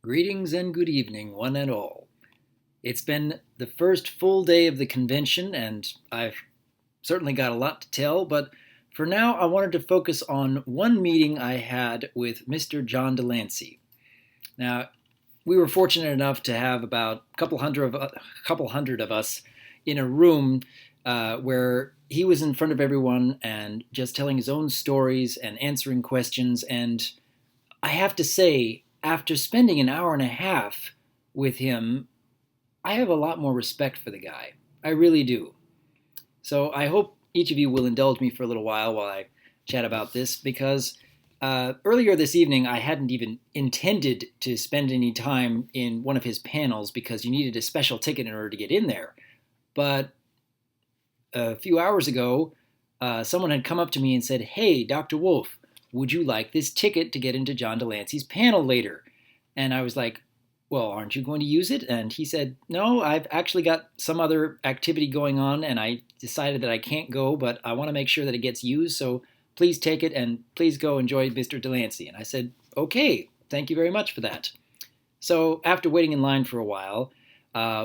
Greetings and good evening, one and all. It's been the first full day of the convention, and I've certainly got a lot to tell, but for now I wanted to focus on one meeting I had with Mr. John DeLancie. Now, we were fortunate enough to have about a couple hundred of us in a room where he was in front of everyone and just telling his own stories and answering questions. And I have to say, after spending an hour and a half with him, I have a lot more respect for the guy. I really do. So I hope each of you will indulge me for a little while I chat about this, because earlier this evening I hadn't even intended to spend any time in one of his panels because you needed a special ticket in order to get in there. But a few hours ago, someone had come up to me and said, "Hey, Dr. Wolf, would you like this ticket to get into John DeLancie's panel later?" And I was like, "Well, aren't you going to use it?" And he said, "No, I've actually got some other activity going on, and I decided that I can't go, but I want to make sure that it gets used, so please take it, and please go enjoy Mr. DeLancie." And I said, "Okay, thank you very much for that." So after waiting in line for a while,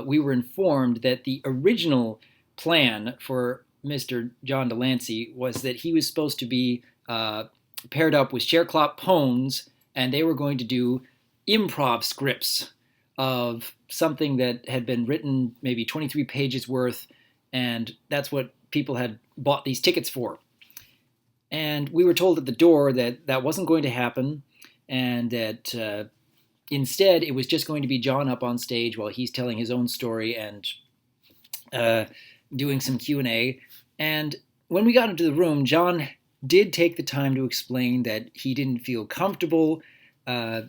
we were informed that the original plan for Mr. John DeLancie was that he was supposed to be paired up with Sherclop Pones, and they were going to do improv scripts of something that had been written, maybe 23 pages worth, and that's what people had bought these tickets for. And we were told at the door that that wasn't going to happen, and that instead it was just going to be John up on stage while he's telling his own story and doing some Q&A. And when we got into the room, John did take the time to explain that he didn't feel comfortable ad-libbing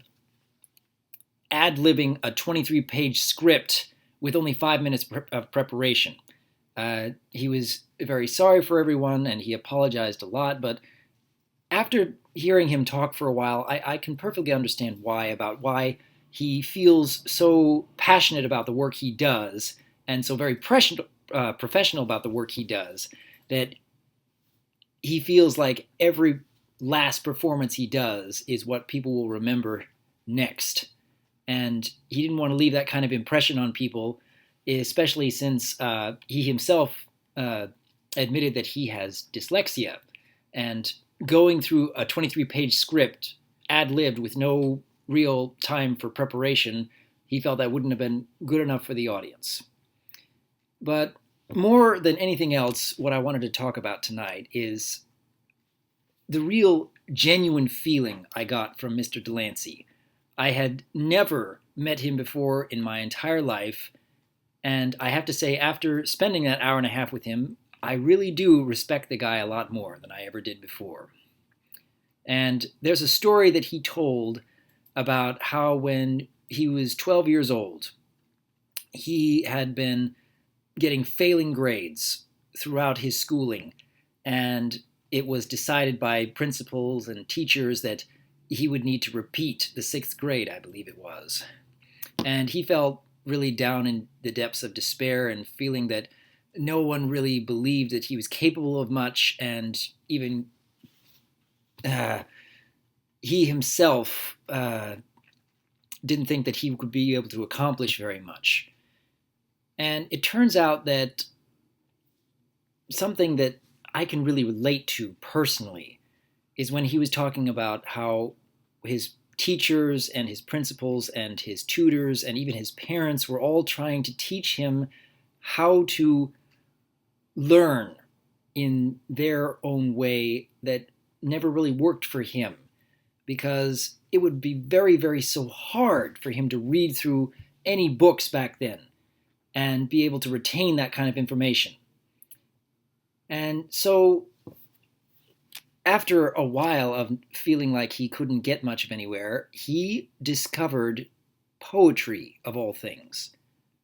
a 23-page script with only 5 minutes of preparation. He was very sorry for everyone, and he apologized a lot, but after hearing him talk for a while, I can perfectly understand why he feels so passionate about the work he does and so very professional about the work he does, that he feels like every last performance he does is what people will remember next. And he didn't want to leave that kind of impression on people, especially since he himself admitted that he has dyslexia. And going through a 23-page script, ad-libbed with no real time for preparation, he felt that wouldn't have been good enough for the audience. But more than anything else, what I wanted to talk about tonight is the real genuine feeling I got from Mr. DeLancie. I had never met him before in my entire life, and I have to say, after spending that hour and a half with him, I really do respect the guy a lot more than I ever did before. And there's a story that he told about how when he was 12 years old, he had been getting failing grades throughout his schooling, and it was decided by principals and teachers that he would need to repeat the 6th grade, I believe it was. And he felt really down in the depths of despair and feeling that no one really believed that he was capable of much, and even he himself didn't think that he would be able to accomplish very much. And it turns out that something that I can really relate to personally is when he was talking about how his teachers and his principals and his tutors and even his parents were all trying to teach him how to learn in their own way that never really worked for him, because it would be very, very so hard for him to read through any books back then and be able to retain that kind of information. And so after a while of feeling like he couldn't get much of anywhere, he discovered poetry, of all things,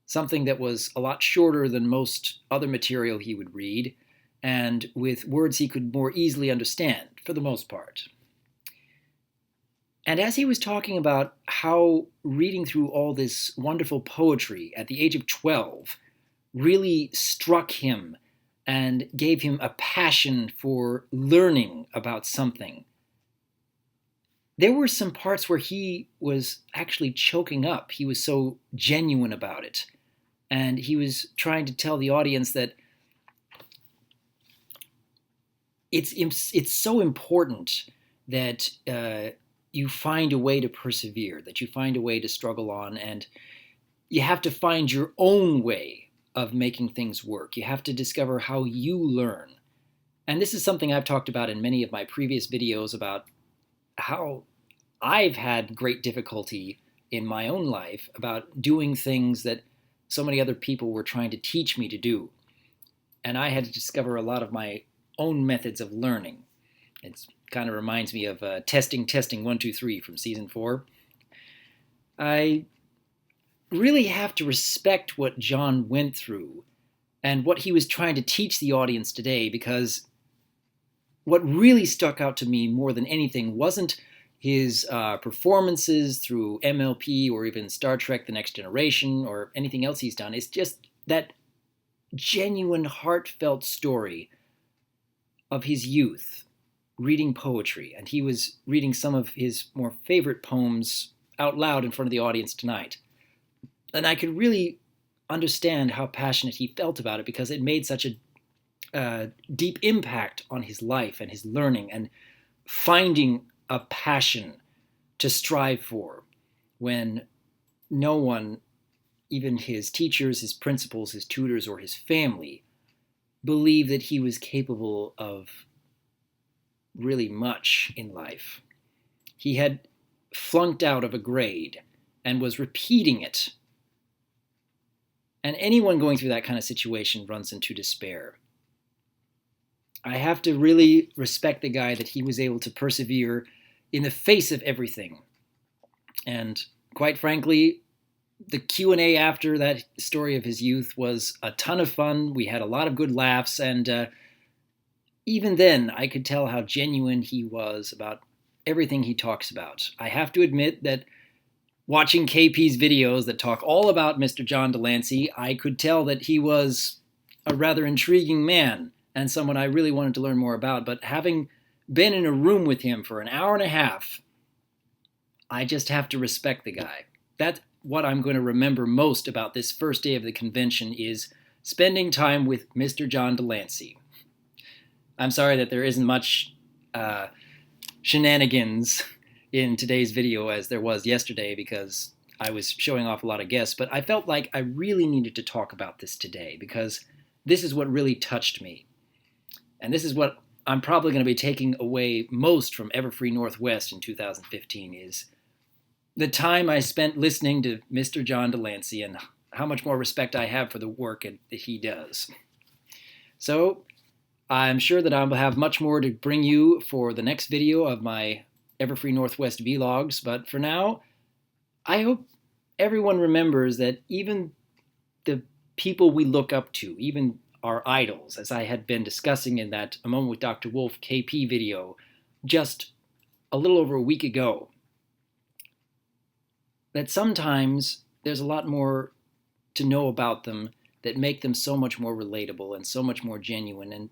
something that was a lot shorter than most other material he would read, and with words he could more easily understand, for the most part. And as he was talking about how reading through all this wonderful poetry at the age of 12 really struck him and gave him a passion for learning about something, there were some parts where he was actually choking up. He was so genuine about it. And he was trying to tell the audience that it's so important that you find a way to persevere, that you find a way to struggle on, and you have to find your own way of making things work. You have to discover how you learn. And this is something I've talked about in many of my previous videos about how I've had great difficulty in my own life about doing things that so many other people were trying to teach me to do. And I had to discover a lot of my own methods of learning. It kind of reminds me of testing 1 2 3 from season 4. I really have to respect what John went through and what he was trying to teach the audience today, because what really stuck out to me more than anything wasn't his performances through MLP or even Star Trek The Next Generation or anything else he's done. It's just that genuine, heartfelt story of his youth reading poetry. And he was reading some of his more favorite poems out loud in front of the audience tonight. And I could really understand how passionate he felt about it, because it made such a deep impact on his life and his learning and finding a passion to strive for when no one, even his teachers, his principals, his tutors, or his family, believed that he was capable of really much in life. He had flunked out of a grade and was repeating it. And anyone going through that kind of situation runs into despair. I have to really respect the guy that he was able to persevere in the face of everything. And quite frankly, the Q&A after that story of his youth was a ton of fun. We had a lot of good laughs, and even then, I could tell how genuine he was about everything he talks about. I have to admit that watching KP's videos that talk all about Mr. John DeLancie, I could tell that he was a rather intriguing man and someone I really wanted to learn more about. But having been in a room with him for an hour and a half, I just have to respect the guy. That's what I'm going to remember most about this first day of the convention, is spending time with Mr. John DeLancie. I'm sorry that there isn't much shenanigans in today's video as there was yesterday, because I was showing off a lot of guests, but I felt like I really needed to talk about this today, because this is what really touched me. And this is what I'm probably going to be taking away most from Everfree Northwest in 2015, is the time I spent listening to Mr. John DeLancie and how much more respect I have for the work that he does. So I'm sure that I'll have much more to bring you for the next video of my Everfree Northwest vlogs, but for now, I hope everyone remembers that even the people we look up to, even our idols, as I had been discussing in that A Moment with Dr. Wolf KP video just a little over a week ago, that sometimes there's a lot more to know about them that make them so much more relatable and so much more genuine and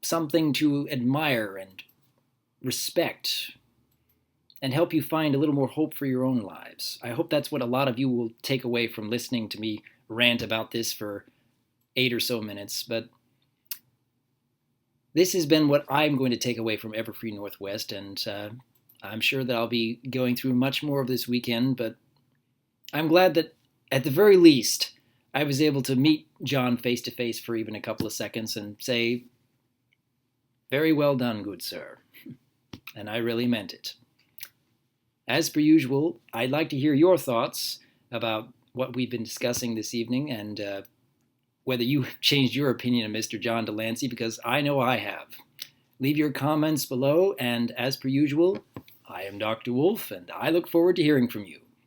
something to admire and respect and help you find a little more hope for your own lives. I hope that's what a lot of you will take away from listening to me rant about this for 8 or so minutes, but this has been what I'm going to take away from Everfree Northwest, and I'm sure that I'll be going through much more of this weekend, but I'm glad that at the very least I was able to meet John face to face for even a couple of seconds and say, "Very well done, good sir." And I really meant it. As per usual, I'd like to hear your thoughts about what we've been discussing this evening, and whether you changed your opinion of Mr. John DeLancie, because I know I have. Leave your comments below, and as per usual, I am Dr. Wolf, and I look forward to hearing from you.